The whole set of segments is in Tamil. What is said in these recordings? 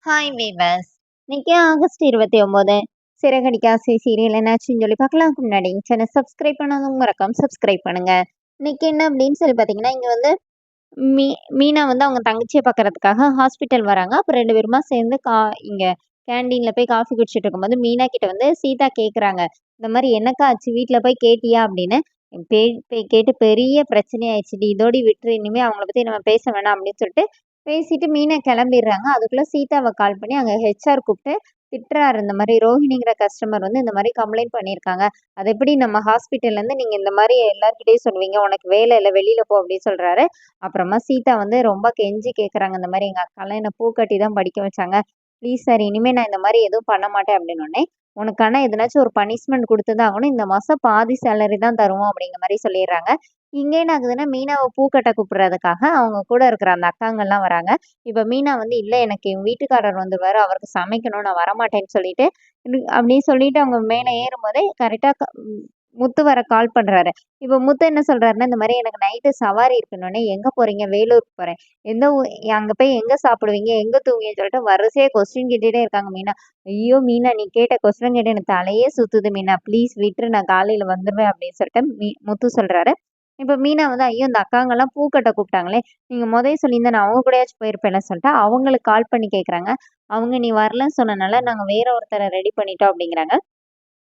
Hi viewers. இன்னைக்கு ஆகஸ்ட் 29 சிறகடிக்க ஆசை சீரியல் என்னாச்சுன்னு சொல்லி பார்க்கலாம்க்கு முன்னாடி சேனல் சப்ஸ்கிரைப் பண்ணாதவங்க மறக்காம சப்ஸ்கிரைப் பண்ணுங்க. இன்னைக்கு என்ன அப்படின்னு சொல்லி பார்த்தீங்கன்னா, இங்கே வந்து மீ மீனா வந்து அவங்க தங்கச்சியை பார்க்கறதுக்காக ஹாஸ்பிட்டல் வராங்க. அப்போ 2 பேருமா சேர்ந்து இங்கே கேண்டீனில் போய் காஃபி குடிச்சிட்டு இருக்கும்போது மீனா கிட்ட வந்து சீதா கேட்குறாங்க, இந்த மாதிரி என்னக்கா ஆச்சு, வீட்டில் போய் கேட்டியா அப்படின்னு. கேட்டு பெரிய பிரச்சனை ஆயிடுச்சுடி, இதோடி விட்டுரு, இனிமேல் அவங்கள பற்றி நம்ம பேச வேணாம் அப்படின்னு சொல்லிட்டு பேசிட்டு மீனா கிளம்பிடுறாங்க. அதுக்குள்ள சீதாவை கால் பண்ணி அங்க ஹெச்ஆர் கூப்பிட்டு திட்டுறாரு. இந்த மாதிரி ரோஹிணிங்கிற கஸ்டமர் வந்து இந்த மாதிரி கம்ப்ளைண்ட் பண்ணியிருக்காங்க. அது எப்படி நம்ம ஹாஸ்பிட்டல்ல இருந்து நீங்க இந்த மாதிரி எல்லார்கிட்டயும் சொல்லுவீங்க, உனக்கு வேலை இல்லை, வெளியில போ அப்படின்னு சொல்றாரு. அப்புறமா சீதா வந்து ரொம்ப கெஞ்சி கேட்குறாங்க, இந்த மாதிரி எங்க அக்காலாம் என்ன பூ கட்டி தான் படிக்க வச்சாங்க, ப்ளீஸ் சார் இனிமே நான் இந்த மாதிரி எதுவும் பண்ண மாட்டேன் அப்படின்னோடனே, உனக்கான எதனாச்சும் ஒரு பனிஷ்மெண்ட் கொடுத்துதான் ஆகணும், இந்த மாசம் பாதி சேலரி தான் தருவோம் அப்படிங்கிற மாதிரி சொல்லிடுறாங்க. இங்க என்ன ஆகுதுன்னா, மீனாவை பூக்கட்ட கூப்பிடுறதுக்காக அவங்க கூட இருக்கிற அந்த அக்காங்கள்லாம் வராங்க. இப்ப மீனா வந்து, "இல்ல எனக்கு என் வீட்டுக்காரர் வந்துருவாரு. அவருக்கு சமைக்கணும். நான் வரமாட்டேன்னு" சொல்லிட்டு, அப்படின்னு சொல்லிட்டு அவங்க மேல ஏறும்போதே கரெக்ட்டா முத்து வர கால் பண்றாரு. இப்ப முத்து என்ன சொல்றாருன்னா, இந்த மாரி எனக்கு நைட்டு சவாரி இருக்குன்னோனே, "எங்க போறீங்க?" "வேலூருக்கு போறேன்." "எந்த அங்க போய் எங்க சாப்பிடுவீங்க? எங்க தூங்குவீங்கன்னு?" சொல்லிட்டு வரிசையா கொஸ்டின் கேட்டுட்டே இருக்காங்க மீனா. "ஐயோ! மீனா நீ கேட்ட கொஸ்டின் கேட்டு எனக்கு தலையே சுத்துது மீனா. ப்ளீஸ் விட்டுரு. நான் காலையில வந்துருவேன்." அப்படின்னு சொல்லிட்டு முத்து சொல்றாரு. இப்ப மீனா வந்து, "ஐயோ! இந்த அக்காங்கலாம் பூ கட்ட கூப்பிட்டாங்களே, நீங்க மொதயே சொல்லியிருந்தா நான் அவங்க கூடயாச்சும் போயிருப்பேன்ல" சொல்லிட்டு அவங்களுக்கு கால் பண்ணி கேட்குறாங்க. அவங்க, "நீ வரலன்னு சொன்னனால நாங்க வேற ஒருத்தர ரெடி பண்ணிட்டோம்" அப்படிங்கிறாங்க.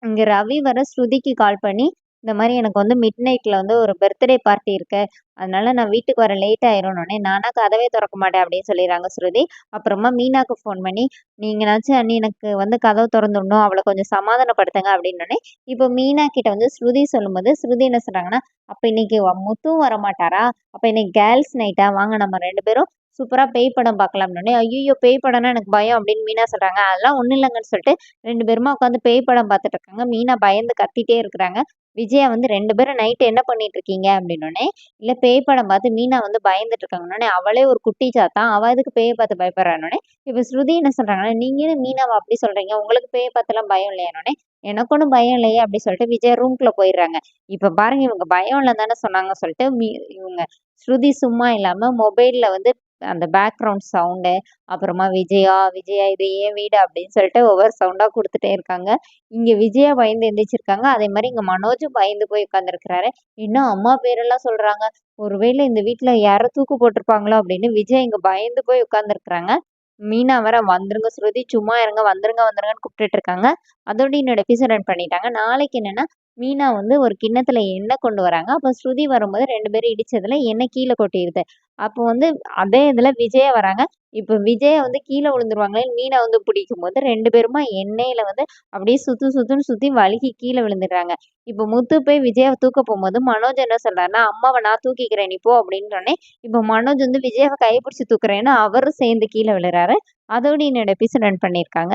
இங்க ரவி வர ஸ்ருதிக்கு கால் பண்ணி, இந்த மாரி எனக்கு வந்து மிட் நைட்ல வந்து ஒரு பர்த்டே பார்ட்டி இருக்கு. அதனால நான் வீட்டுக்கு வர லேட் ஆயிரும்னோனே, நானா கதவே தொறக்க மாட்டேன் அப்படின்னு சொல்லிடுறாங்க ஸ்ருதி. அப்புறமா மீனாக்கு ஃபோன் பண்ணி, நீங்கனாச்சும் அண்ணி எனக்கு வந்து கதவு தொறந்து விடணும், அவள கொஞ்சம் சமாதானப்படுத்துங்க அப்படின்னோனே, இப்போ மீனா கிட்ட வந்து ஸ்ருதி சொல்லும்போது, ஸ்ருதி என்ன சொல்றாங்கன்னா, அப்ப இன்னைக்கு முத்துவும் வரமாட்டாரா? அப்ப இன்னைக்கு கேர்ள்ஸ் நைட்டா? வாங்க நம்ம 2 பேரும் சூப்பரா பேய் படம் பார்க்கலாம்னோனே, ஐய்யய்யோ! பேய் படம்னா எனக்கு பயம் அப்படின்னு மீனா சொல்றாங்க. அதெல்லாம் ஒண்ணும் இல்லங்கன்னு சொல்லிட்டு 2 பேருமா உட்காந்து பேய் படம் பார்த்துட்டு இருக்காங்க. மீனா பயந்து கத்திட்டே இருக்கிறாங்க. விஜயா வந்து, "2 பேரும் நைட் என்ன பண்ணிட்டு இருக்கீங்க?" அப்படின்னோனே, "இல்ல பேய் படம் பார்த்து மீனா வந்து பயந்துட்டு இருக்காங்கன்னோனே, அவளே ஒரு குட்டி சாத்தான். அவ எதுக்கு பேய பார்த்து பயப்படுறான்னோனே." இப்ப ஸ்ருதி என்ன சொல்றாங்கன்னா, "நீங்க என்ன மீனாவ அப்படி சொல்றீங்க? உங்களுக்கு பேய பார்த்துலாம் பயம் இல்லையான்னோனே." "எனக்கு ஒண்ணும் பயம் இல்லையே" அப்படி சொல்லிட்டு விஜயா ரூம்குள்ள போயிடுறாங்க. இப்ப பாருங்க, இவங்க பயம் இல்லன்னு தானே சொன்னாங்க சொல்லிட்டு இவங்க ஸ்ருதி சும்மா இல்லாம மொபைல்ல வந்து அந்த பேக்ரவுண்ட் சவுண்டு, அப்புறமா விஜயா, விஜயா இது என் வீடு அப்படின்னு சொல்லிட்டு ஒவ்வொரு சவுண்டா குடுத்துட்டே இருக்காங்க. இங்க விஜயா பயந்து எந்திரிச்சிருக்காங்க. அதே மாரி இங்க மனோஜும் பயந்து போய் உட்கார்ந்துருக்கிறாரு. இன்னும் அம்மா பேரெல்லாம் சொல்றாங்க. ஒருவேளை இந்த வீட்ல யாரோ தூக்கு போட்டுருப்பாங்களோ அப்படின்னு விஜய் இங்க பயந்து போய் உட்கார்ந்துருக்கிறாங்க. மீனா வேற, "வந்துருங்க ஸ்ருதி, சும்மா இருங்க, வந்துருங்க வந்துருங்கன்னு" கூப்பிட்டுட்டு இருக்காங்க. அதோட என்னோட எபிசோட் ரன் பண்ணிட்டாங்க. நாளைக்கு என்னன்னா, மீனா வந்து ஒரு கிண்ணத்துல எண்ணெய் கொண்டு வராங்க. அப்ப ஸ்ருதி வரும்போது 2 பேரும் இடிச்சதுல எண்ணெய் கீழ கொட்டிருது. அப்போ வந்து அதே இதுல விஜயா வராங்க. இப்ப விஜயா வந்து கீழ விழுந்துருவாங்களேன்னு மீனா வந்து பிடிக்கும்போது 2 பேருமா எண்ணெயில வந்து அப்படியே சுத்துன்னு சுத்தி வழுக்கி கீழ விழுந்துடுறாங்க. இப்ப முத்து போய் விஜயாவ தூக்க போம்போது மனோஜ் என்ன சொல்றாருன்னா, "அம்மாவ நான் தூக்கிக்கிறேன் நீ போ" அப்படின்னோனே, இப்ப மனோஜ் வந்து விஜயாவ கைய பிடிச்சு தூக்குறேன்னு அவரும் சேர்ந்து கீழ விழுறாரு. அதோட என்னோட எபிசோட் ரன் பண்ணியிருக்காங்க.